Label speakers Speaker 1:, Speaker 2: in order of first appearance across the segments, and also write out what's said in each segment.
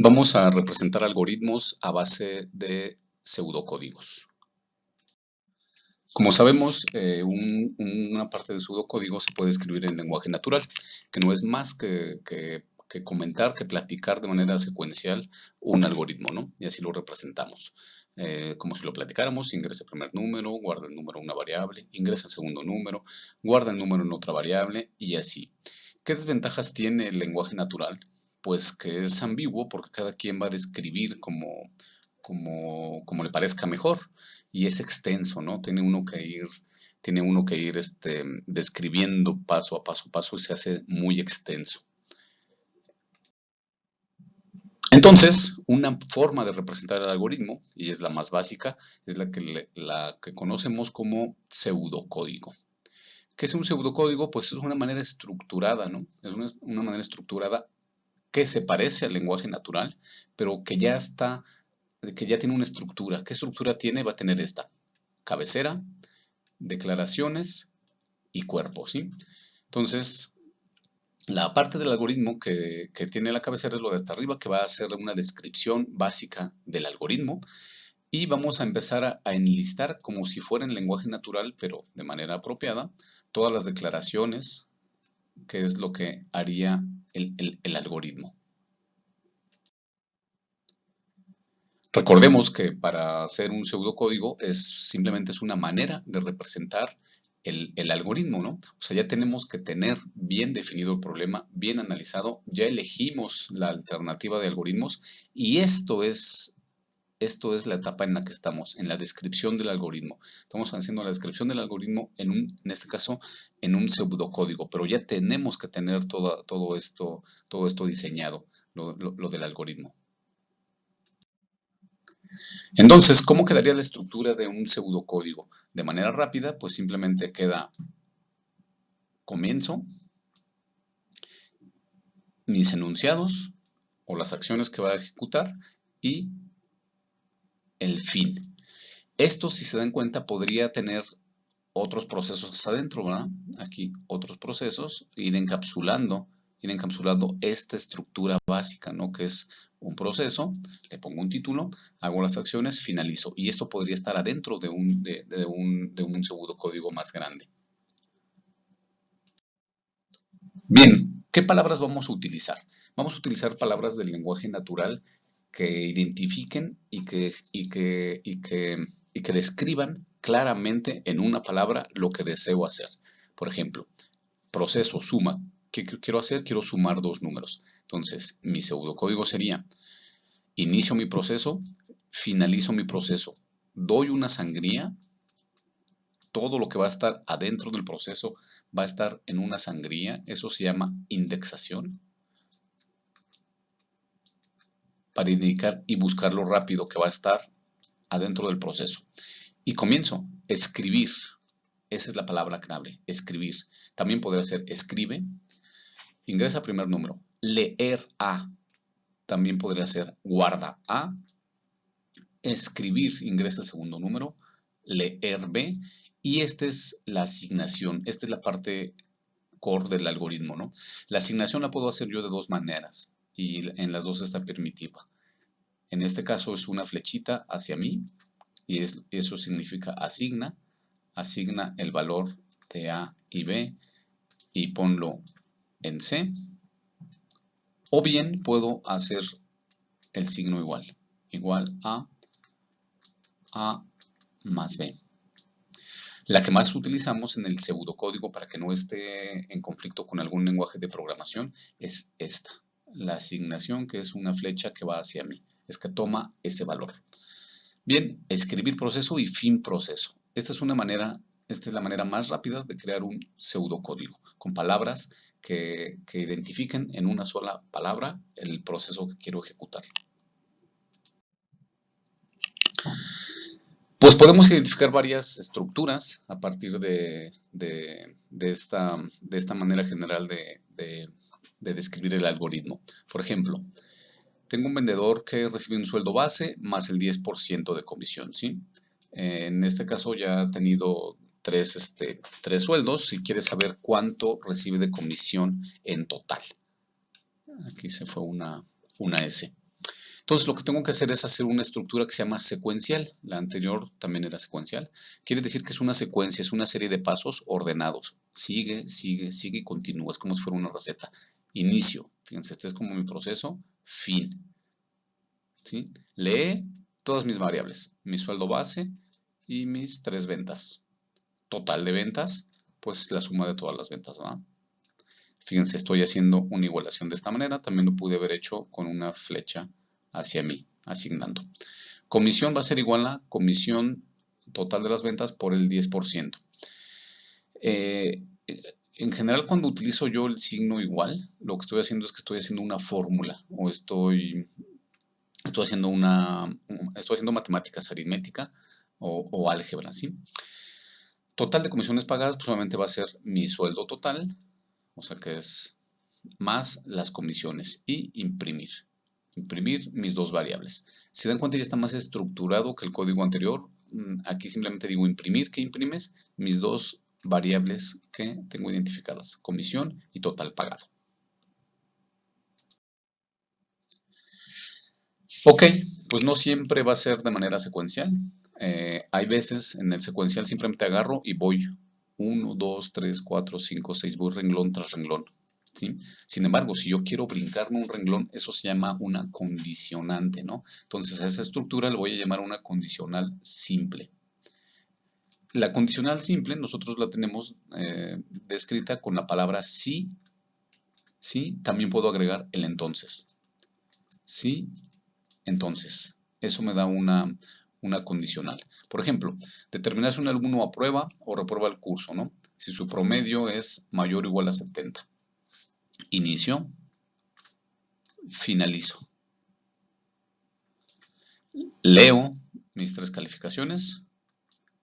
Speaker 1: Vamos a representar algoritmos a base de pseudocódigos. Como sabemos, una parte del pseudocódigo se puede escribir en lenguaje natural, que no es más que comentar, que platicar de manera secuencial un algoritmo, ¿no? Y así lo representamos. Como si lo platicáramos, ingresa el primer número, guarda el número en una variable, ingresa el segundo número, guarda el número en otra variable y así. ¿Qué desventajas tiene el lenguaje natural? Pues que es ambiguo porque cada quien va a describir como le parezca mejor y es extenso, ¿no? Tiene uno que ir describiendo paso a paso y se hace muy extenso. Entonces, una forma de representar el algoritmo, y es la más básica, es la que conocemos como pseudocódigo. ¿Qué es un pseudocódigo? Pues es una manera estructurada, ¿no? Es una manera estructurada que se parece al lenguaje natural, pero que ya tiene una estructura. ¿Qué estructura tiene? Va a tener esta: cabecera, declaraciones y cuerpo, ¿sí? Entonces, la parte del algoritmo que tiene la cabecera es lo de hasta arriba, que va a hacer una descripción básica del algoritmo. Y vamos a empezar a enlistar como si fuera en lenguaje natural, pero de manera apropiada, todas las declaraciones, que es lo que haría el algoritmo. Recordemos que para hacer un pseudocódigo simplemente es una manera de representar el algoritmo, ¿no? O sea, ya tenemos que tener bien definido el problema, bien analizado, ya elegimos la alternativa de algoritmos y esto es la etapa en la que estamos, en la descripción del algoritmo. Estamos haciendo la descripción del algoritmo en este caso, en un pseudocódigo, pero ya tenemos que tener todo esto diseñado, lo del algoritmo. Entonces, ¿cómo quedaría la estructura de un pseudocódigo? De manera rápida, pues simplemente queda comienzo, mis enunciados o las acciones que va a ejecutar y el fin. Esto, si se dan cuenta, podría tener otros procesos adentro, ¿verdad? Aquí otros procesos, ir encapsulando esta estructura básica, ¿no? Que es un proceso, le pongo un título, hago las acciones, finalizo. Y esto podría estar adentro de un pseudocódigo más grande. Bien, ¿qué palabras vamos a utilizar? Vamos a utilizar palabras del lenguaje natural que identifiquen y que describan claramente en una palabra lo que deseo hacer. Por ejemplo, proceso, suma. ¿Qué quiero hacer? Quiero sumar dos números. Entonces, mi pseudocódigo sería: inicio mi proceso, finalizo mi proceso, doy una sangría, todo lo que va a estar adentro del proceso va a estar en una sangría, eso se llama indexación, para indicar y buscar lo rápido que va a estar adentro del proceso. Y comienzo, escribir, esa es la palabra clave, escribir. También podría ser escribe, ingresa primer número, leer a, también podría ser guarda a, escribir, ingresa el segundo número, leer b, y esta es la asignación, esta es la parte core del algoritmo, ¿no? La asignación la puedo hacer yo de dos maneras y en las dos está permitida. En este caso es una flechita hacia mí y eso significa asigna el valor de A y B y ponlo en C, o bien puedo hacer el signo igual a más B. La que más utilizamos en el pseudocódigo para que no esté en conflicto con algún lenguaje de programación es esta, la asignación, que es una flecha que va hacia mí, es que toma ese valor. Bien, escribir proceso y fin proceso. Esta es la manera más rápida de crear un pseudocódigo, con palabras que identifiquen en una sola palabra el proceso que quiero ejecutar. Pues podemos identificar varias estructuras a partir de esta manera general de describir el algoritmo. Por ejemplo, tengo un vendedor que recibe un sueldo base más el 10% de comisión, ¿sí? En este caso ya ha tenido tres sueldos. Si quieres saber cuánto recibe de comisión en total. Aquí se fue una S. Entonces lo que tengo que hacer es hacer una estructura que se llama secuencial. La anterior también era secuencial. Quiere decir que es una secuencia, es una serie de pasos ordenados. Sigue, sigue, sigue y continúa. Es como si fuera una receta. Inicio. Fíjense, este es como mi proceso. Fin. ¿Sí? Lee todas mis variables. Mi sueldo base y mis 3 ventas. Total de ventas, pues la suma de todas las ventas, ¿va? Fíjense, estoy haciendo una igualación de esta manera. También lo pude haber hecho con una flecha hacia mí, asignando. Comisión va a ser igual a comisión total de las ventas por el 10%. En general, cuando utilizo yo el signo igual, lo que estoy haciendo es que estoy haciendo una fórmula o estoy haciendo matemáticas aritmética o álgebra, ¿sí? Total de comisiones pagadas, pues obviamente va a ser mi sueldo total, o sea que es más las comisiones y imprimir. Imprimir mis dos variables. Si se dan cuenta, ya está más estructurado que el código anterior. Aquí simplemente digo imprimir, ¿qué imprimes? Mis dos variables que tengo identificadas, comisión y total pagado. Ok, pues no siempre va a ser de manera secuencial. Hay veces en el secuencial simplemente agarro y voy 1, 2, 3, 4, 5, 6, voy renglón tras renglón. ¿Sí? Sin embargo, si yo quiero brincarme un renglón, eso se llama una condicionante, ¿no? Entonces a esa estructura le voy a llamar una condicional simple. La condicional simple nosotros la tenemos descrita con la palabra sí, sí, también puedo agregar el entonces. Sí, entonces, eso me da una condicional. Por ejemplo, determinar si un alumno aprueba o reprueba el curso, ¿no? Si su promedio es mayor o igual a 70. Inicio, finalizo. Leo mis 3 calificaciones,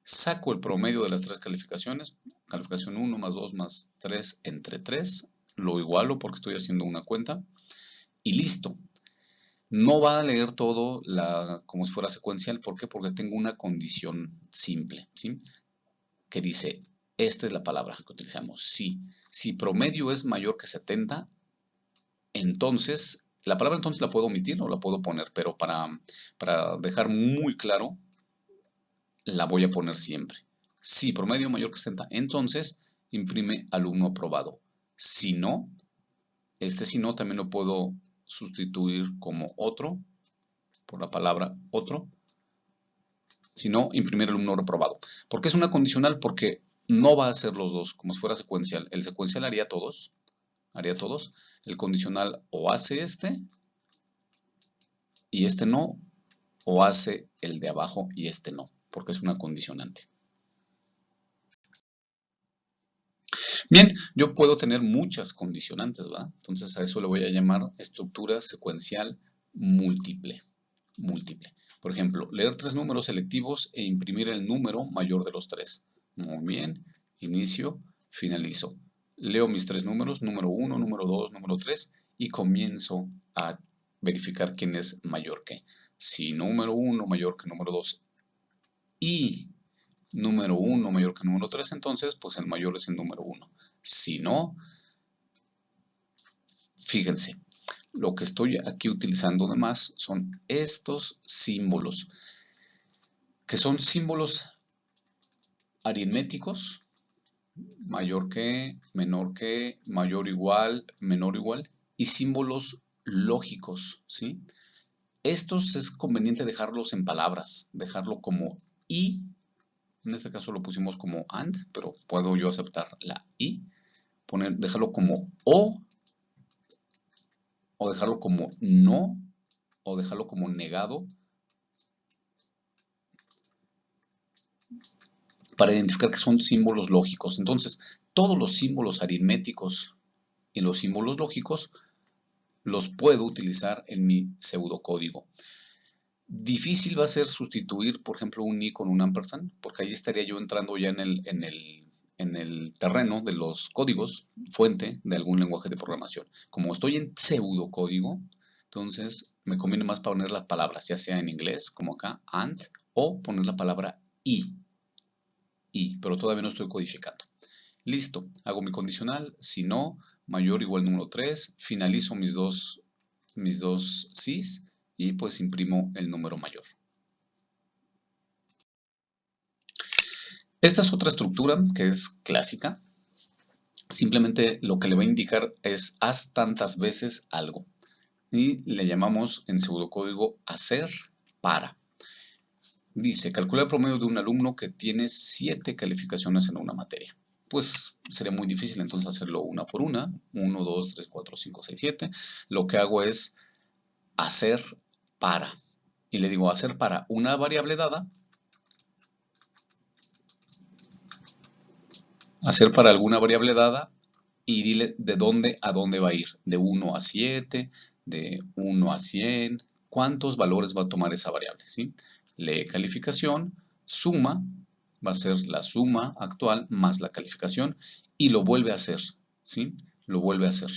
Speaker 1: saco el promedio de las 3 calificaciones, calificación 1 más 2 más 3 entre 3, lo igualo porque estoy haciendo una cuenta, y listo. No va a leer todo como si fuera secuencial. ¿Por qué? Porque tengo una condición simple, ¿sí? Que dice, esta es la palabra que utilizamos, sí. Si promedio es mayor que 70, entonces, la palabra entonces la puedo omitir o la puedo poner, pero para dejar muy claro, la voy a poner siempre. Si promedio mayor que 70, entonces imprime alumno aprobado. Si no, si no también lo puedo sustituir como otro, por la palabra otro, si no, imprimir alumno reprobado. ¿Por qué es una condicional? Porque no va a ser los dos, como si fuera secuencial. El secuencial haría todos, el condicional o hace y este no, o hace el de abajo y este no, porque es una condicionante. Bien, yo puedo tener muchas condicionantes, ¿va? Entonces a eso le voy a llamar estructura secuencial múltiple. Por ejemplo, leer 3 números selectivos e imprimir el número mayor de los 3. Muy bien, inicio, finalizo. Leo mis 3 números, número 1, número 2, número 3, y comienzo a verificar quién es mayor que. Si número 1 mayor que número 2 y número 1 mayor que número 3, entonces pues el mayor es el número 1. Si no, fíjense, lo que estoy aquí utilizando además son estos símbolos, que son símbolos aritméticos, mayor que, menor que, mayor igual, menor igual, y símbolos lógicos, ¿sí? Estos es conveniente dejarlos en palabras, dejarlo como y, en este caso lo pusimos como and, pero puedo yo aceptar la y, dejarlo como o dejarlo como no, o dejarlo como negado, para identificar que son símbolos lógicos. Entonces, todos los símbolos aritméticos y los símbolos lógicos los puedo utilizar en mi pseudocódigo. Difícil va a ser sustituir, por ejemplo, un i con un ampersand, porque ahí estaría yo entrando ya en el terreno de los códigos fuente de algún lenguaje de programación. Como estoy en pseudocódigo, entonces me conviene más poner las palabras, ya sea en inglés, como acá, and, o poner la palabra y, pero todavía no estoy codificando. Listo, hago mi condicional, si no, mayor o igual número 3, finalizo mis dos sys y pues imprimo el número mayor. Esta es otra estructura que es clásica. Simplemente lo que le va a indicar es haz tantas veces algo. Y le llamamos en pseudocódigo hacer para. Dice, calcula el promedio de un alumno que tiene 7 calificaciones en una materia. Pues sería muy difícil entonces hacerlo una por una. 1, 2, 3, 4, 5, 6, 7. Lo que hago es hacer para. Y le digo hacer para una variable dada. Hacer para alguna variable dada y dile de dónde a dónde va a ir. De 1 a 7, de 1 a 100. ¿Cuántos valores va a tomar esa variable? ¿Sí? Lee calificación, suma, va a ser la suma actual más la calificación y lo vuelve a hacer. ¿Sí? Lo vuelve a hacer.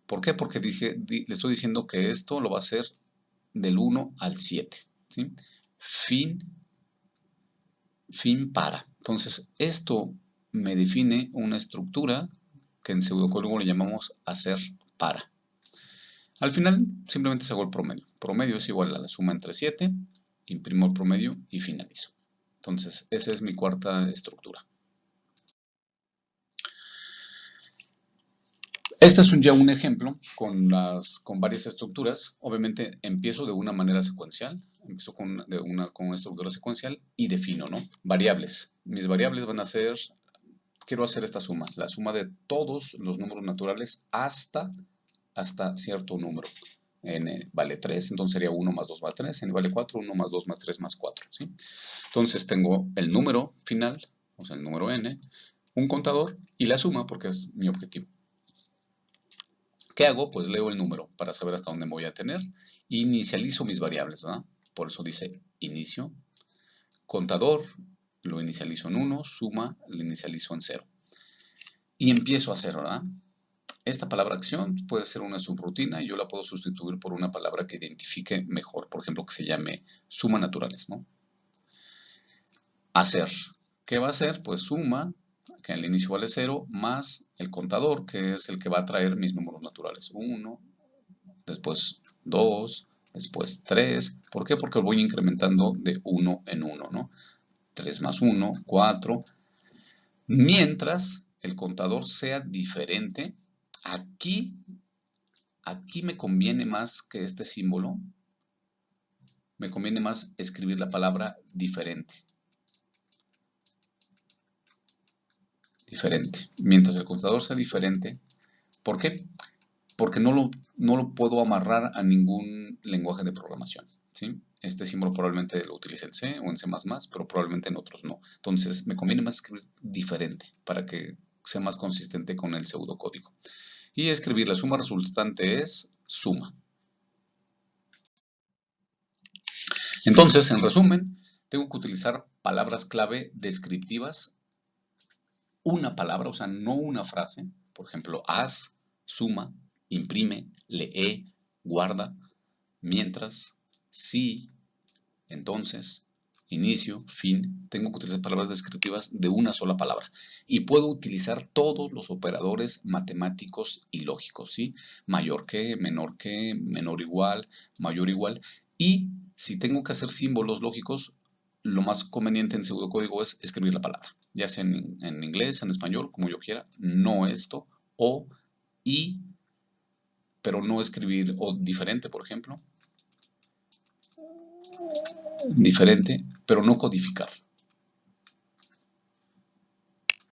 Speaker 1: ¿Por qué? Porque le estoy diciendo que esto lo va a hacer del 1 al 7. ¿Sí? Fin para. Entonces, esto me define una estructura que en pseudocódigo le llamamos hacer para. Al final, simplemente hago el promedio. Promedio es igual a la suma entre 7, imprimo el promedio y finalizo. Entonces, esa es mi cuarta estructura. Este es ya un ejemplo con varias estructuras. Obviamente empiezo de una manera secuencial, empiezo con una estructura secuencial y defino, ¿no? Variables. Mis variables van a ser, quiero hacer esta suma, la suma de todos los números naturales hasta cierto número. N vale 3, entonces sería 1 más 2 más 3, N vale 4, 1 más 2 más 3 más 4, ¿sí? Entonces tengo el número final, o sea el número N, un contador y la suma porque es mi objetivo. ¿Qué hago? Pues leo el número para saber hasta dónde me voy a tener. Inicializo mis variables, ¿verdad? Por eso dice inicio. Contador, lo inicializo en 1. Suma, lo inicializo en 0. Y empiezo a hacer, ¿verdad? Esta palabra acción puede ser una subrutina y yo la puedo sustituir por una palabra que identifique mejor. Por ejemplo, que se llame suma naturales, ¿no? Hacer. ¿Qué va a hacer? Pues suma, que al inicio vale 0, más el contador, que es el que va a traer mis números naturales. 1, después 2, después 3. ¿Por qué? Porque voy incrementando de 1 en 1, ¿no? 3 más 1, 4. Mientras el contador sea diferente, aquí me conviene más que este símbolo, me conviene más escribir la palabra diferente. Diferente. Mientras el contador sea diferente, ¿por qué? Porque no lo puedo amarrar a ningún lenguaje de programación, ¿sí? Este símbolo probablemente lo utilice en C o en C++, pero probablemente en otros no. Entonces, me conviene más escribir diferente para que sea más consistente con el pseudocódigo. Y escribir la suma resultante es suma. Entonces, en resumen, tengo que utilizar palabras clave descriptivas, una palabra, o sea, no una frase. Por ejemplo, haz, suma, imprime, lee, guarda, mientras, si, entonces, inicio, fin. Tengo que utilizar palabras descriptivas de una sola palabra. Y puedo utilizar todos los operadores matemáticos y lógicos, ¿sí? Mayor que, menor igual, mayor igual. Y si tengo que hacer símbolos lógicos, lo más conveniente en pseudocódigo es escribir la palabra. Ya sea en inglés, en español, como yo quiera. No esto, o, y, pero no escribir, o diferente, por ejemplo. Diferente, pero no codificar.